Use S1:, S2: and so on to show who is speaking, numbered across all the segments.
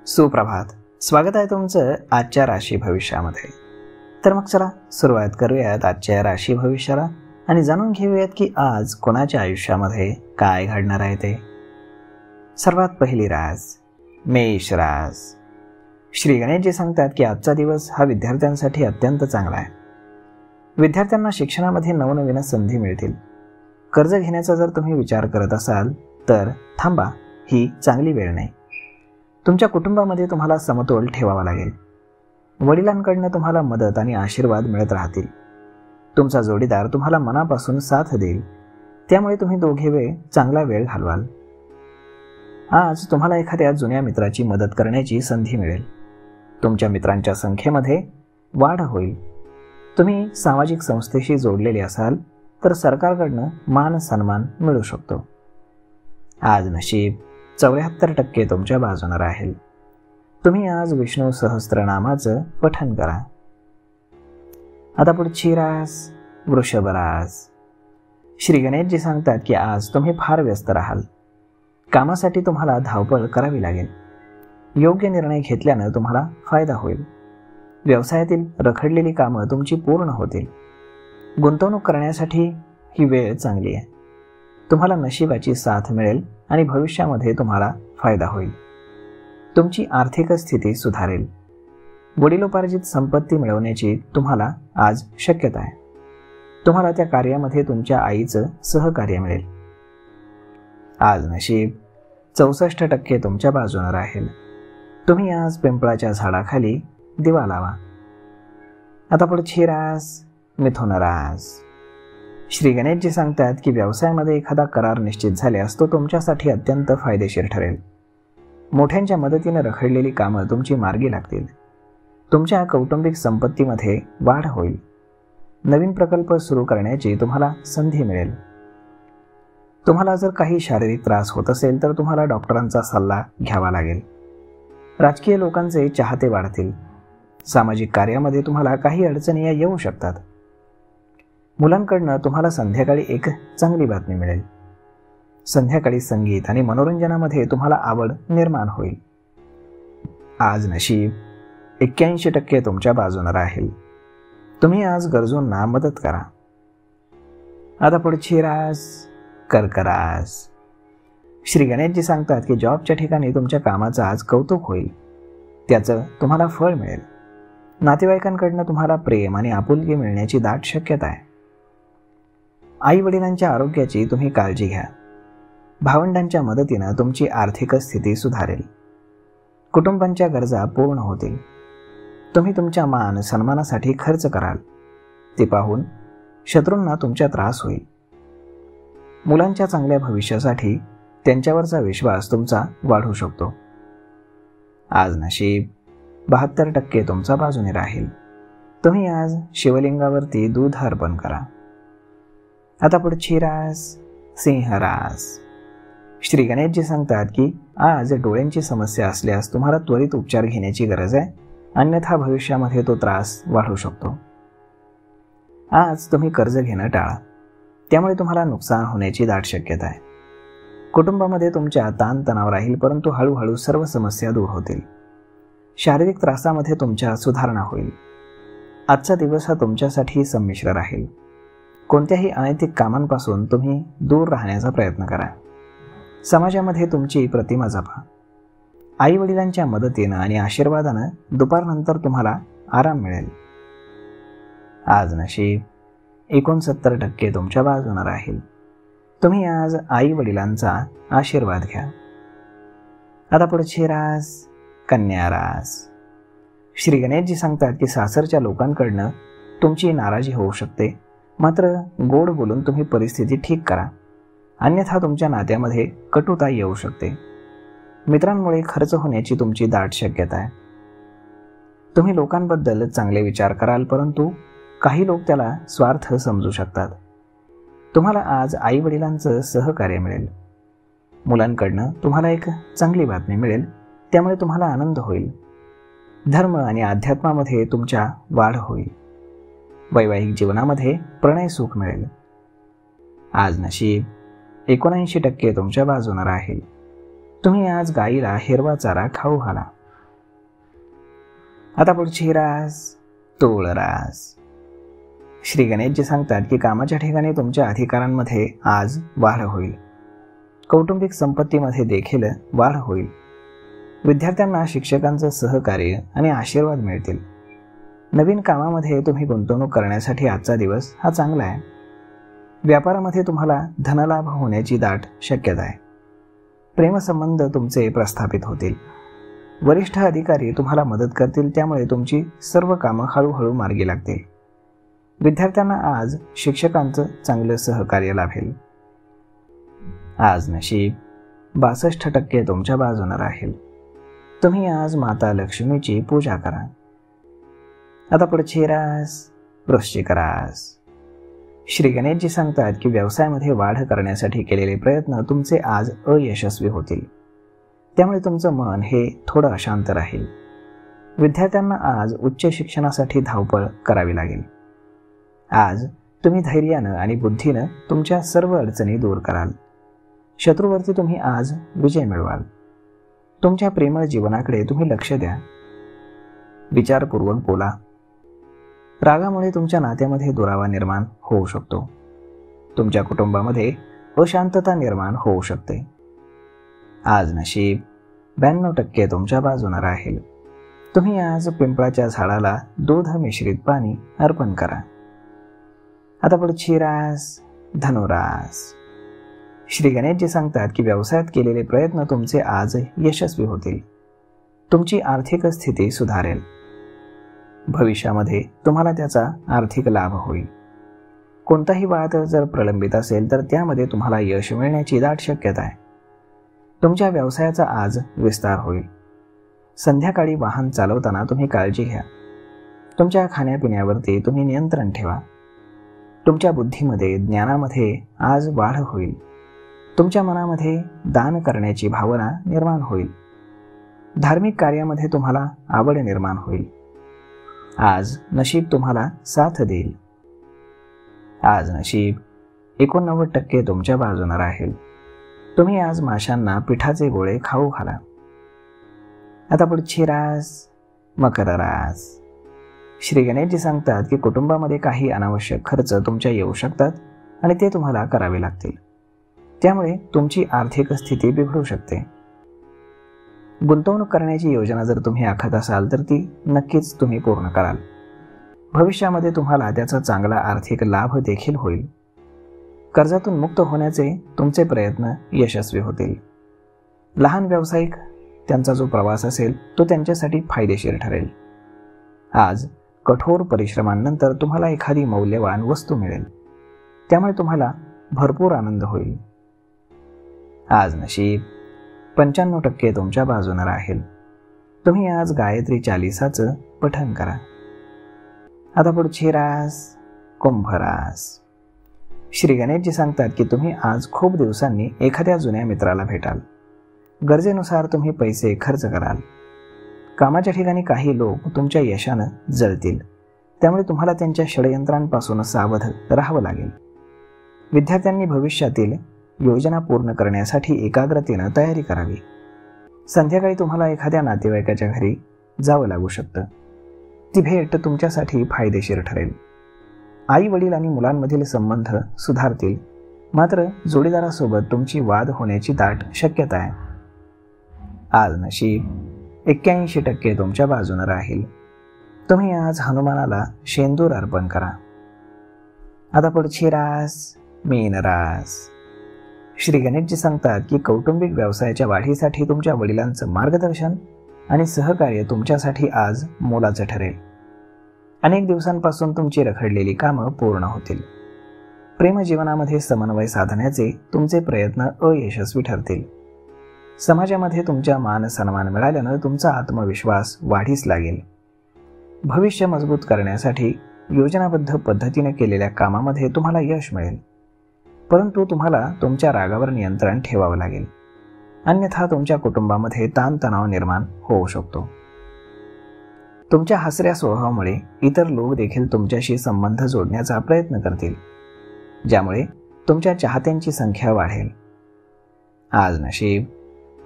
S1: सुप्रभात. स्वागत आहे तुमचं आजच्या राशी भविष्यामध्ये. तर मग चला सुरुवात करूयात आजच्या राशी भविष्याला आणि जाणून घेऊयात की आज कोणाच्या आयुष्यामध्ये काय घडणार आहे ते. सर्वात पहिली रास मेष रास. श्री गणेशजी सांगतात की आजचा दिवस हा विद्यार्थ्यांसाठी अत्यंत चांगला आहे. विद्यार्थ्यांना शिक्षणामध्ये नवनवीन संधी मिळतील. कर्ज घेण्याचा जर तुम्ही विचार करत असाल तर थांबा, ही चांगली वेळ नाही. तुमच्या कुटुंबामध्ये तुम्हाला समतोल ठेवावा लागेल. वडिलांकडनं तुम्हाला मदत आणि आशीर्वाद मिळत राहतील. तुमचा जोडीदार तुम्हाला मनापासून साथ देईल, त्यामुळे तुम्ही दोघे चांगला वेळ घालवाल. आज तुम्हाला एखाद्या जुन्या मित्राची मदत करण्याची संधी मिळेल. तुमच्या मित्रांच्या संख्येमध्ये वाढ होईल. तुम्ही सामाजिक संस्थेशी जोडलेले असाल तर सरकारकडनं मान सन्मान मिळू शकतो. आज नशीब 74% तुमच्या बाजूने राहील. तुम्ही आज विष्णू सहस्त्रनामाचं पठण करा. आता पुढची रास वृषभ रास. श्री गणेशजी सांगतात की आज तुम्ही फार व्यस्त राहाल. कामासाठी तुम्हाला धावपळ करावी लागेल. योग्य निर्णय घेतल्यानं तुम्हाला फायदा होईल. व्यवसायातील रखडलेली कामं तुमची पूर्ण होतील. गुंतवणूक करण्यासाठी ही वेळ चांगली आहे. तुम्हाला नशिबाची साथ मिळेल आणि भविष्यामध्ये तुम्हाला फायदा होईल. तुमची आर्थिक स्थिती सुधारेल. वडिलोपार्जित संपत्ती मिळवण्याची तुम्हाला आज शक्यता आहे. तुम्हाला त्या कार्यामध्ये तुमच्या आईचं सहकार्य मिळेल. आज नशीब 64% तुमच्या बाजूने राहील. तुम्ही आज पिंपळाच्या झाडाखाली दिवा लावा. आता पुढची रास मिथुन रास. श्री गणेशजी सांगतात की व्यवसायामध्ये एखादा करार निश्चित झाल्यास तो तुमच्यासाठी अत्यंत फायदेशीर ठरेल. मोठ्यांच्या मदतीने रखडलेली कामं तुमची मार्गी लागतील. तुमच्या कौटुंबिक संपत्तीमध्ये वाढ होईल. नवीन प्रकल्प सुरू करण्याची तुम्हाला संधी मिळेल. तुम्हाला जर काही शारीरिक त्रास होत असेल तर तुम्हाला डॉक्टरांचा सल्ला घ्यावा लागेल. राजकीय लोकांचे चाहते वाढतील. सामाजिक कार्यामध्ये तुम्हाला काही अडचणी येऊ शकतात. मुलांकडनं तुम्हाला संध्याकाळी एक चांगली बातमी मिळेल. संध्याकाळी संगीत आणि मनोरंजनामध्ये तुम्हाला आवड निर्माण होईल. आज नशीब 81% तुमच्या बाजूने राहील. तुम्ही आज गरजूंना मदत करा. आता पुढची रास कर्क रास. श्री गणेशजी सांगतात की जॉबच्या ठिकाणी तुमच्या कामाचं आज कौतुक होईल. त्याचं तुम्हाला फळ मिळेल. नातेवाईकांकडनं तुम्हाला प्रेम आणि आपुलकी मिळण्याची दाट शक्यता आहे. आई वडिलांच्या आरोग्याची तुम्ही काळजी घ्या. भावंडांच्या मदतीनं तुमची आर्थिक स्थिती सुधारेल. कुटुंबांच्या गरजा पूर्ण होतील. तुम्ही तुमच्या मान सन्मानासाठी खर्च कराल. ते पाहून शत्रूंना तुमचा त्रास होईल. मुलांच्या चांगल्या भविष्यासाठी त्यांच्यावरचा विश्वास तुमचा वाढू शकतो. आज नशीब 72% तुमच्या बाजूने राहील. तुम्ही आज शिवलिंगावरती दूध अर्पण करा. आता पुढची रास सिंह रास. श्री गणेशजी सांगतात की आज डोळ्यांची समस्या असल्यास तुम्हाला त्वरित उपचार घेण्याची गरज आहे, अन्यथा भविष्यामध्ये तो त्रास वाढू शकतो. आज तुम्ही कर्ज घेणं टाळा, त्यामुळे तुम्हाला नुकसान होण्याची दाट शक्यता आहे. कुटुंबामध्ये तुमच्या ताणतणाव राहील, परंतु हळूहळू सर्व समस्या दूर होतील. शारीरिक त्रासामध्ये तुमच्या सुधारणा होईल. आजचा दिवस हा तुमच्यासाठी संमिश्र राहील. कोणत्याही अनैतिक कामांपासून तुम्ही दूर राहण्याचा प्रयत्न करा. समाजामध्ये तुमची प्रतिमा जपा. आई वडिलांच्या मदतीनं आणि आशीर्वादानं दुपारनंतर तुम्हाला आराम मिळेल. आज नशीब 69% तुमच्या बाजूने राहील. तुम्ही आज आई वडिलांचा आशीर्वाद घ्या. आता पुढची रास कन्या रास. श्री गणेशजी सांगतात की सासरच्या लोकांकडनं तुमची नाराजी होऊ शकते, मात्र गोड बोलून तुम्ही परिस्थिती ठीक करा, अन्यथा तुमच्या नात्यामध्ये कटुता येऊ शकते. मित्रांमुळे खर्च होण्याची तुमची दाट शक्यता आहे. तुम्ही लोकांबद्दल चांगले विचार कराल, परंतु काही लोक त्याला स्वार्थ समजू शकतात. तुम्हाला आज आई वडिलांचं सहकार्य मिळेल. मुलांकडनं तुम्हाला एक चांगली बातमी मिळेल, त्यामुळे तुम्हाला आनंद होईल. धर्म आणि अध्यात्मामध्ये तुमच्या वाढ होईल. वैवाहिक जीवनामध्ये प्रणय सुख मिळेल. आज नशीब 79% तुमच्या बाजूने राहील. तुम्ही आज गाईला हिरवा चारा खाऊ घाला. आता पुढची रास तूळ रास. श्री गणेशजी सांगतात की कामाच्या ठिकाणी तुमच्या अधिकारांमध्ये आज वाढ होईल. कौटुंबिक संपत्तीमध्ये देखील वाढ होईल. विद्यार्थ्यांना शिक्षकांचं सहकार्य आणि आशीर्वाद मिळतील. नवीन कामामध्ये तुम्ही गुंतवणूक करण्यासाठी आजचा दिवस हा चांगला आहे. व्यापारामध्ये तुम्हाला धनलाभ होण्याची दाट शक्यता आहे. प्रेमसंबंध तुमचे प्रस्थापित होतील. वरिष्ठ अधिकारी तुम्हाला मदत करतील, त्यामुळे तुमची सर्व कामं हळूहळू मार्गी लागतील. विद्यार्थ्यांना आज शिक्षकांचं चांगलं सहकार्य लाभेल. आज नशीब 62% तुमच्या बाजूने राहील. तुम्ही आज माता लक्ष्मीची पूजा करा. आता पुढची रास वृश्चिक रास. श्री गणेशजी सांगतात की व्यवसायामध्ये वाढ करण्यासाठी केलेले प्रयत्न तुमचे आज अयशस्वी होतील. त्यामुळे तुमचं मन हे थोडं अशांत राहील. विद्यार्थ्यांना आज उच्च शिक्षणासाठी धावपळ करावी लागेल. आज तुम्ही धैर्यानं आणि बुद्धीनं तुमच्या सर्व अडचणी दूर कराल. शत्रूवरती तुम्ही आज विजय मिळवाल. तुमच्या प्रेमळ जीवनाकडे तुम्ही लक्ष द्या. विचारपूर्वक बोला. रागामुळे तुमच्या नात्यामध्ये दुरावा निर्माण होऊ शकतो. तुमच्या कुटुंबामध्ये अशांतता निर्माण होऊ शकते. आज नशीब 92% तुमच्या बाजूने राहील. तुम्ही आज पिंपळाच्या झाडाला दूध मिश्रित पाणी अर्पण करा. आता पुढची रास धनुरास. श्री गणेशजी सांगतात की व्यवसायात केलेले प्रयत्न तुमचे आज यशस्वी होतील. तुमची आर्थिक स्थिती सुधारेल. भविष्यामध्ये तुम्हाला त्याचा आर्थिक लाभ होईल. कोणताही वाद जर प्रलंबित असेल तर त्यामध्ये तुम्हाला यश मिळण्याची दाट शक्यता आहे. तुमच्या व्यवसायाचा आज विस्तार होईल. संध्याकाळी वाहन चालवताना तुम्ही काळजी घ्या. तुमच्या खाण्यापिण्यावरती तुम्ही नियंत्रण ठेवा. तुमच्या बुद्धीमध्ये ज्ञानामध्ये आज वाढ होईल. तुमच्या मनामध्ये दान करण्याची भावना निर्माण होईल. धार्मिक कार्यामध्ये तुम्हाला आवड निर्माण होईल. आज नशीब तुम्हाला साथ देईल. आज नशीब 89% तुमच्या बाजूने राहील. तुम्ही आज माशांना पिठाचे गोळे खाऊ घाला. आता पुढची रास मकर रास. श्री गणेशजी सांगतात की कुटुंबामध्ये काही अनावश्यक खर्च तुमच्या येऊ शकतात आणि ते तुम्हाला करावे लागतील. त्यामुळे तुमची आर्थिक स्थिती बिघडू शकते. गुंतवणूक करण्याची योजना जर तुम्ही आखत असाल तर ती नक्कीच तुम्ही पूर्ण कराल. भविष्यामध्ये तुम्हाला त्याचा चांगला आर्थिक लाभ देखील होईल. कर्जातून मुक्त होण्याचे तुमचे प्रयत्न यशस्वी होतील. लहान व्यावसायिक त्यांचा जो प्रवास असेल तो त्यांच्यासाठी फायदेशीर ठरेल. आज कठोर परिश्रमांनंतर तुम्हाला एखादी मौल्यवान वस्तू मिळेल. त्यामुळे तुम्हाला भरपूर आनंद होईल. आज नशीब 95% तुमच्या बाजूने राहील. तुम्ही आज गायत्री चालिसाचं पठण करा. आता पुढची रास कुंभ रास. श्री गणेशजी सांगतात की तुम्ही आज खूप दिवसांनी एखाद्या जुन्या मित्राला भेटाल. गरजेनुसार तुम्ही पैसे खर्च कराल. कामाच्या ठिकाणी काही लोक तुमच्या यशानं जळतील. त्यामुळे तुम्हाला त्यांच्या षडयंत्रांपासून सावध राहावं लागेल. विद्यार्थ्यांनी भविष्यातील योजना पूर्ण करण्यासाठी एकाग्रतेनं तयारी करावी. संध्याकाळी तुम्हाला एखाद्या नातेवाईकाच्या घरी जावं लागू शकतं. ती भेट तुमच्यासाठी फायदेशीर ठरेल. आई वडील आणि मुलांमधील संबंध सुधारतील. मात्र जोडीदारासोबत तुमची वाद होण्याची दाट शक्यता आहे. आज नशीब 81% तुमच्या बाजूने राहील. तुम्ही आज हनुमानाला शेंदूर अर्पण करा. आता पुढची रास मीन रास. श्री गणेशजी सांगतात की कौटुंबिक व्यवसायाच्या वाढीसाठी तुमच्या वडिलांचं मार्गदर्शन आणि सहकार्य तुमच्यासाठी आज मोलाचं ठरेल. अनेक दिवसांपासून तुमची रखडलेली कामं पूर्ण होतील. प्रेमजीवनामध्ये समन्वय साधण्याचे तुमचे प्रयत्न अयशस्वी ठरतील. समाजामध्ये तुमच्या मान सन्मान मिळाल्यानं तुमचा आत्मविश्वास वाढीस लागेल. भविष्य मजबूत करण्यासाठी योजनाबद्ध पद्धतीने केलेल्या कामामध्ये तुम्हाला यश मिळेल. परंतु तुम्हाला तुमच्या रागावर नियंत्रण ठेवावं लागेल. अन्यथा तुमच्या कुटुंबामध्ये ताणतणाव निर्माण होऊ शकतो. तुमच्या हसऱ्या स्वभावामुळे इतर लोक देखील तुमच्याशी संबंध जोडण्याचा प्रयत्न करतील, ज्यामुळे तुमच्या चाहत्यांची संख्या वाढेल. आज नशीब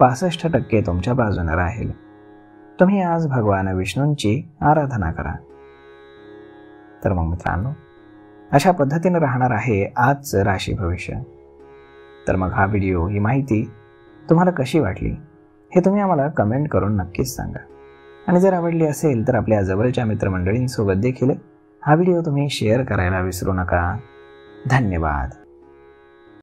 S1: 65% तुमच्या बाजूने राहील. तुम्ही आज भगवान विष्णूंची आराधना करा. तर मग मित्रांनो, अशा पद्धतीने राहणार आहे आजचं राशी भविष्य. तर मग हा व्हिडिओ, ही माहिती तुम्हाला कशी वाटली हे तुम्ही आम्हाला कमेंट करून नक्कीच सांगा. आणि जर आवडली असेल तर आपल्या जवळच्या मित्रमंडळींसोबत देखील हा व्हिडिओ तुम्ही शेअर करायला विसरू नका. धन्यवाद.